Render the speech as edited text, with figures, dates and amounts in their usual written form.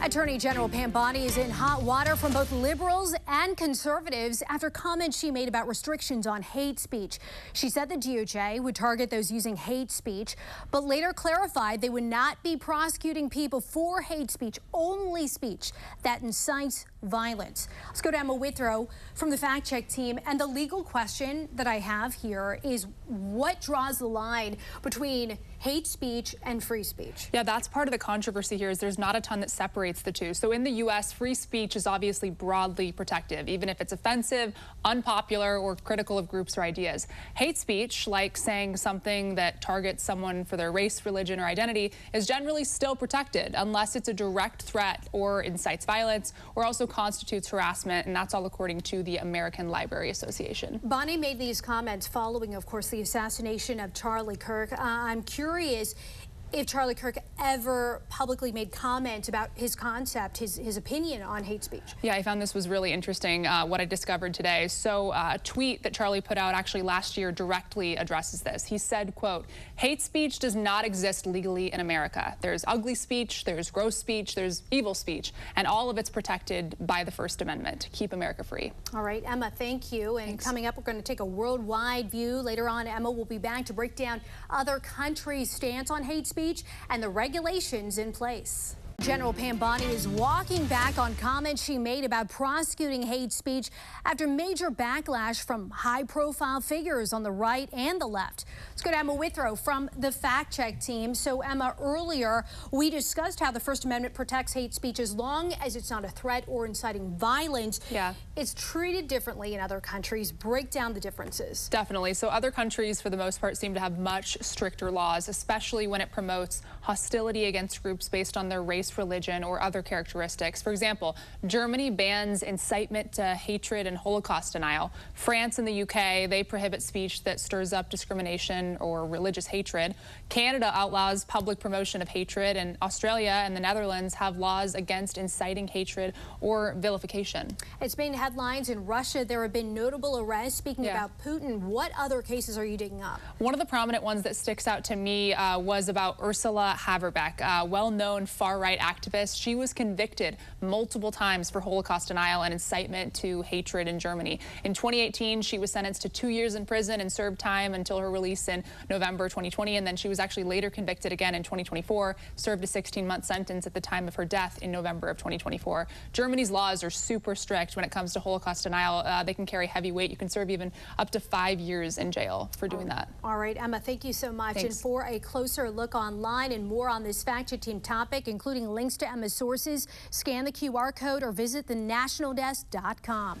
Attorney General Pam Bondi is in hot water from both liberals and conservatives after comments she made about restrictions on hate speech. She said the DOJ would target those using hate speech, but later clarified they would not be prosecuting people for hate speech, only speech that incites violence. Let's go to Emma Withrow from the fact check team. And the legal question that I have here is what draws the line between hate speech and free speech? Yeah, that's part of the controversy here is there's not a ton that separates the two. So in the U.S., free speech is obviously broadly protective, even if it's offensive, unpopular, or critical of groups or ideas. Hate speech, like saying something that targets someone for their race, religion, or identity, is generally still protected unless it's a direct threat or incites violence or also constitutes harassment, and that's all according to the American Library Association. Bonnie made these comments following, of course, the assassination of Charlie Kirk. I'm curious if Charlie Kirk ever publicly made comment about his concept, his opinion on hate speech. Yeah, I found this was really interesting, what I discovered today. So a tweet that Charlie put out actually last year directly addresses this. He said, quote, "Hate speech does not exist legally in America. There's ugly speech, there's gross speech, there's evil speech, and all of it's protected by the First Amendment. Keep America free." All right, Emma, thank you. And Thanks. Coming up, we're going to take a worldwide view. Later on, Emma will be back to break down other countries' stance on hate speech and the regulations in place. General Pam Bondi is walking back on comments she made about prosecuting hate speech after major backlash from high-profile figures on the right and the left. Let's go to Emma Withrow from the fact check team. So, Emma, earlier we discussed how the First Amendment protects hate speech as long as it's not a threat or inciting violence. Yeah. It's treated differently in other countries. Break down the differences. Definitely. So other countries, for the most part, seem to have much stricter laws, especially when it promotes hostility against groups based on their race, religion, or other characteristics. For example, Germany bans incitement to hatred and Holocaust denial. France and the UK, they prohibit speech that stirs up discrimination or religious hatred. Canada outlaws public promotion of hatred, and Australia and the Netherlands have laws against inciting hatred or vilification. It's made headlines in Russia. There have been notable arrests. Speaking Yeah. about Putin, what other cases are you digging up? One of the prominent ones that sticks out to me was about Ursula Haverbeck, a well-known far-right activist. She was convicted multiple times for Holocaust denial and incitement to hatred in Germany. In 2018, she was sentenced to 2 years in prison and served time until her release in November 2020, and then she was actually later convicted again in 2024, served a 16-month sentence at the time of her death in November of 2024. Germany's laws are super strict when it comes to Holocaust denial. They can carry heavy weight. You can serve even up to 5 years in jail for doing that. All right, Emma, thank you so much. Thanks. And for a closer look online and more on this fact check team topic, including links to Emma's sources, scan the QR code or visit thenationaldesk.com.